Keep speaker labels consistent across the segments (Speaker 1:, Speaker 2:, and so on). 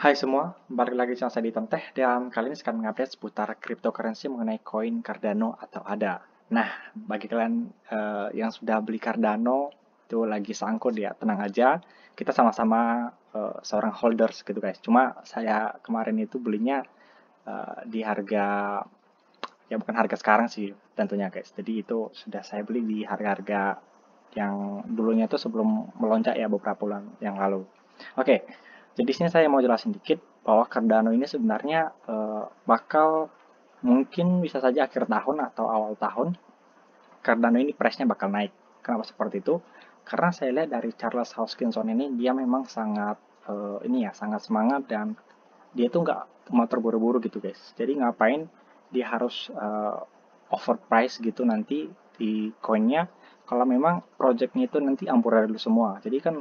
Speaker 1: Hai semua, balik lagi sama saya di Teh dan kali ini saya akan mengupdate seputar cryptocurrency mengenai koin Cardano atau ADA. Nah, bagi kalian yang sudah beli Cardano itu lagi sangkut ya, tenang aja. Kita sama-sama seorang holders gitu guys. Cuma saya kemarin itu belinya di harga ya bukan harga sekarang sih tentunya guys. Jadi itu sudah saya beli di harga-harga yang dulunya itu sebelum melonjak ya beberapa bulan yang lalu. Oke, jadi sini saya mau jelasin dikit bahwa Cardano ini sebenarnya bakal mungkin bisa saja akhir tahun atau awal tahun Cardano ini price-nya bakal naik. Kenapa seperti itu? Karena saya lihat dari Charles Hoskinson ini dia memang sangat ini ya sangat semangat dan dia tuh nggak mau terburu-buru gitu guys. Jadi ngapain dia harus overprice gitu nanti di koinnya kalau memang projectnya itu nanti amburadul dulu semua. Jadi kan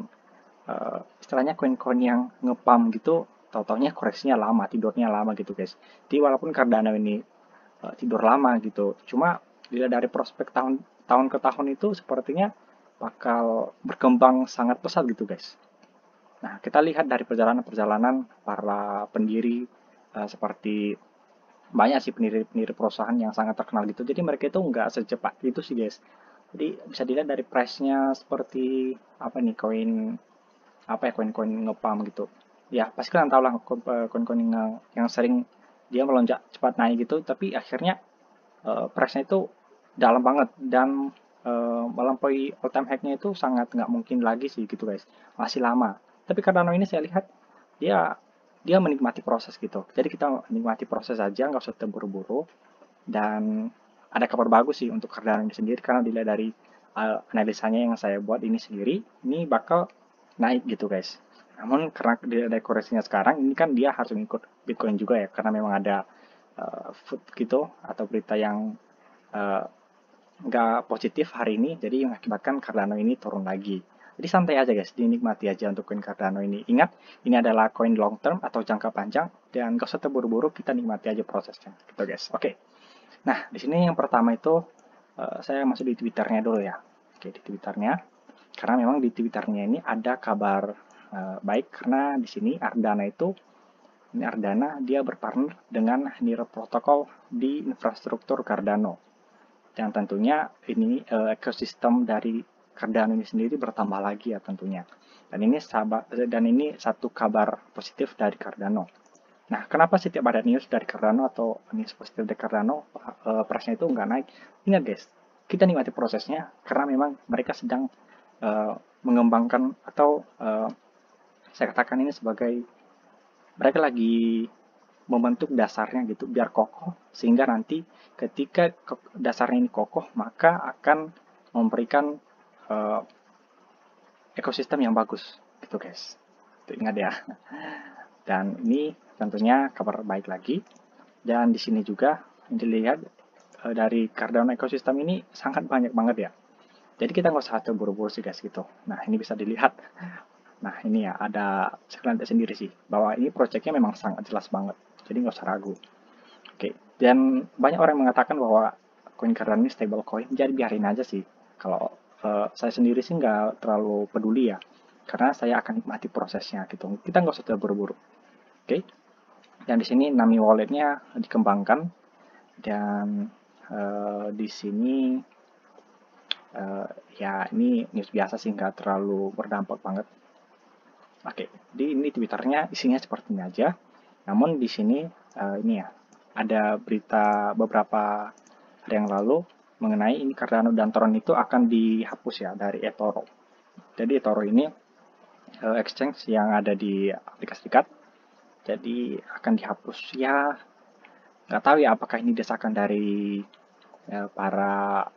Speaker 1: istilahnya koin-koin yang ngepam gitu tahu-taunya koreksinya lama, tidurnya lama gitu guys. Jadi walaupun Cardano ini tidur lama gitu, cuma dilihat dari prospek tahun ke tahun itu sepertinya bakal berkembang sangat pesat gitu guys. Nah, kita lihat dari perjalanan-perjalanan para pendiri seperti banyak sih pendiri-pendiri perusahaan yang sangat terkenal gitu. Jadi mereka itu nggak secepat itu sih guys. Jadi bisa dilihat dari price-nya seperti apa nih koin apa ya koin-koin ngepam gitu. Ya pasti kalian tahu lah koin-koin yang sering dia melonjak cepat naik gitu, tapi akhirnya price-nya itu dalam banget dan melampaui all time high-nya itu sangat nggak mungkin lagi sih gitu guys. Masih lama. Tapi Cardano ini saya lihat dia dia menikmati proses gitu. Jadi kita menikmati proses aja, nggak usah terburu-buru. Dan ada kabar bagus sih untuk Cardano ini sendiri karena dilihat dari analisanya yang saya buat ini sendiri, ini bakal naik gitu guys. Namun karena dilihat dari koreksinya sekarang, ini kan dia harus mengikut Bitcoin juga ya, karena memang ada food gitu atau berita yang uh, nggak positif hari ini, jadi mengakibatkan Cardano ini turun lagi. Jadi santai aja guys, dinikmati aja untuk koin Cardano ini. Ingat, ini adalah koin long term atau jangka panjang, dan gak usah terburu-buru, kita nikmati aja prosesnya. Gitu guys. Oke, nah di sini yang pertama itu saya masuk di Twitternya dulu ya. Oke, di Twitternya. Karena memang di Twitternya ini ada kabar baik, karena di sini Ardana dia berpartner dengan Niro Protocol di infrastruktur Cardano. Dan tentunya ini ekosistem dari Cardano ini sendiri bertambah lagi ya tentunya. Dan ini satu kabar positif dari Cardano. Nah, kenapa setiap ada news dari Cardano atau news positif dari Cardano, price-nya itu nggak naik? Ingat guys, kita nikmati prosesnya karena memang mereka sedang mengembangkan atau saya katakan ini sebagai mereka lagi membentuk dasarnya gitu biar kokoh sehingga nanti ketika dasarnya ini kokoh maka akan memberikan uh, ekosistem yang bagus gitu guys. Itu ingat ya. Dan ini tentunya kabar baik lagi. Dan di sini juga dilihat dari Cardano ekosistem ini sangat banyak banget ya. Jadi kita nggak usah terburu-buru sih guys gitu. Nah ini bisa dilihat. Nah ini ya ada sekalian sendiri sih bahwa ini proyeknya memang sangat jelas banget. Jadi nggak usah ragu. Oke, dan banyak orang mengatakan bahwa koin Cardano ini stable coin, jadi biarin aja sih. Kalau saya sendiri sih nggak terlalu peduli ya, karena saya akan nikmati prosesnya gitu. Kita nggak usah terburu-buru. Oke, dan di sini Nami walletnya dikembangkan dan di sini ya ini news biasa sih nggak terlalu berdampak banget. Oke, di ini Twitternya isinya seperti ini aja. Namun di sini ini ya ada berita beberapa hari yang lalu mengenai ini Cardano dan Tron itu akan dihapus ya dari eToro. Jadi eToro ini exchange yang ada di Amerika Serikat. Jadi akan dihapus ya. Nggak tahu ya apakah ini desakan dari para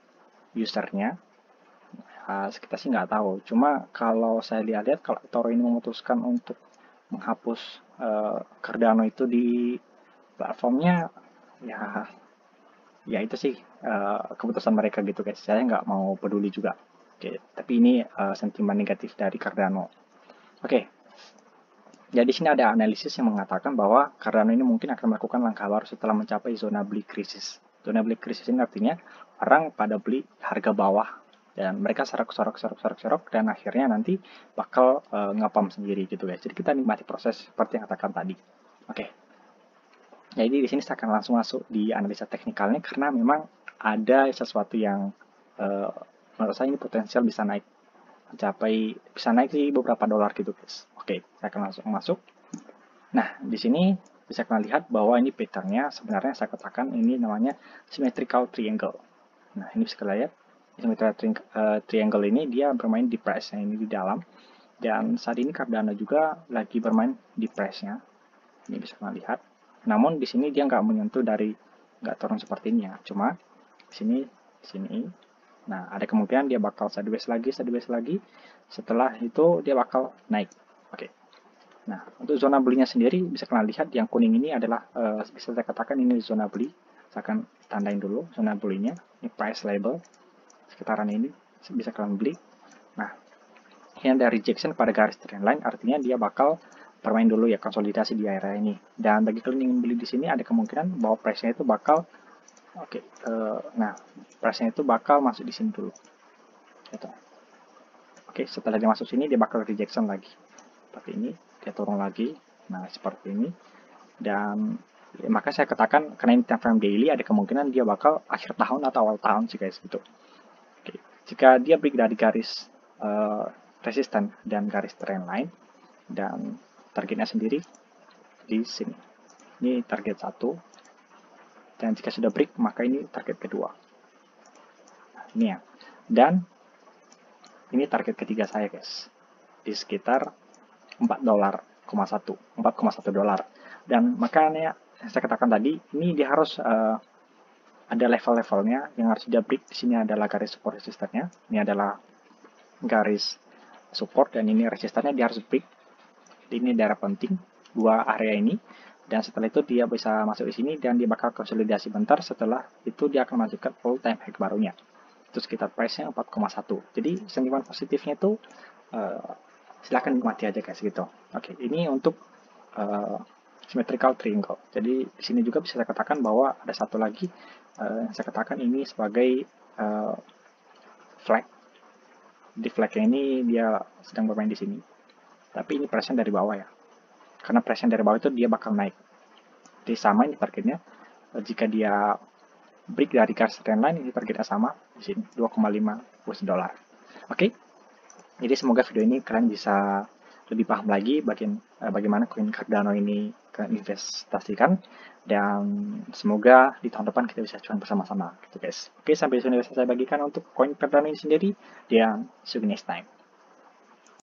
Speaker 1: usernya. Kita sih nggak tahu. Cuma kalau saya lihat-lihat kalau eToro ini memutuskan untuk menghapus Cardano itu di platformnya ya ya itu sih keputusan mereka gitu guys. Saya nggak mau peduli juga. Oke, tapi ini sentimen negatif dari Cardano. Oke, jadi sini ada analisis yang mengatakan bahwa Cardano ini mungkin akan melakukan langkah baru setelah mencapai zona beli krisis. Zona beli krisis ini artinya orang pada beli harga bawah dan mereka serok dan akhirnya nanti bakal nge-pump sendiri gitu guys. Jadi kita nikmati proses seperti yang katakan tadi. Oke. Jadi di sini saya akan langsung masuk di analisa teknikalnya karena memang ada sesuatu yang menurut saya ini potensial bisa naik bisa naik di beberapa dolar gitu guys. Oke, saya akan langsung masuk. Nah, di sini bisa kalian lihat bahwa ini patternnya sebenarnya saya katakan ini namanya symmetrical triangle. Nah, ini bisa kalian lihat triangle ini dia bermain di price-nya ini di dalam, dan saat ini Cardano juga lagi bermain di price-nya. Ini bisa kalian lihat. Namun di sini dia nggak menyentuh nggak turun seperti ini ya. Cuma di sini. Nah, ada kemungkinan dia bakal sideways lagi. Setelah itu dia bakal naik. Oke. Nah, untuk zona belinya sendiri bisa kalian lihat yang kuning ini adalah bisa saya katakan ini zona beli. Saya akan tandain dulu zona belinya. Ini price label sekitaran ini bisa kalian beli. Nah, ini ada rejection pada garis trendline, artinya dia bakal bermain dulu ya konsolidasi di area ini. Dan bagi kalian yang ingin beli di sini ada kemungkinan bahwa price-nya itu bakal price-nya itu bakal masuk di sini dulu. Gitu. Oke, setelah dia masuk sini dia bakal rejection lagi. Seperti ini, dia turun lagi. Nah, seperti ini. Dan ya, maka saya katakan karena ini time frame daily ada kemungkinan dia bakal akhir tahun atau awal tahun sih guys gitu. Oke. Jika dia break dari garis resisten dan garis trendline dan targetnya sendiri di sini. Ini target 1. Dan jika sudah break maka ini target kedua. Nah, ini ya. Dan ini target ketiga saya guys. Di sekitar 4,1 dolar. Dan makanya saya katakan tadi ini dia harus ada level-levelnya yang harus dia break. Di sini adalah garis support resistannya. Ini adalah garis support dan ini resistannya dia harus break. Jadi ini daerah penting dua area ini. Dan setelah itu dia bisa masuk di sini dan dia bakal konsolidasi bentar. Setelah itu dia akan masukkan all time high barunya. Itu sekitar price-nya 4,1. Jadi sentimen positifnya itu silahkan nikmati aja guys gitu. Oke, ini untuk symmetrical triangle. Jadi di sini juga bisa saya katakan bahwa ada satu lagi saya katakan ini sebagai flag. Di flagnya ini dia sedang bermain di sini. Tapi ini pressure dari bawah ya. Karena pressure dari bawah itu dia bakal naik. Jadi sama ini targetnya. Jika dia break dari garis trendline ini targetnya sama di sini 2,5 US dollar. Oke. Jadi semoga video ini kalian bisa lebih paham lagi bagaimana koin Cardano ini kalian investasikan, dan semoga di tahun depan kita bisa cuan bersama-sama gitu guys. Oke, sampai di sini saya bagikan untuk koin Cardano ini sendiri, dan see you next time.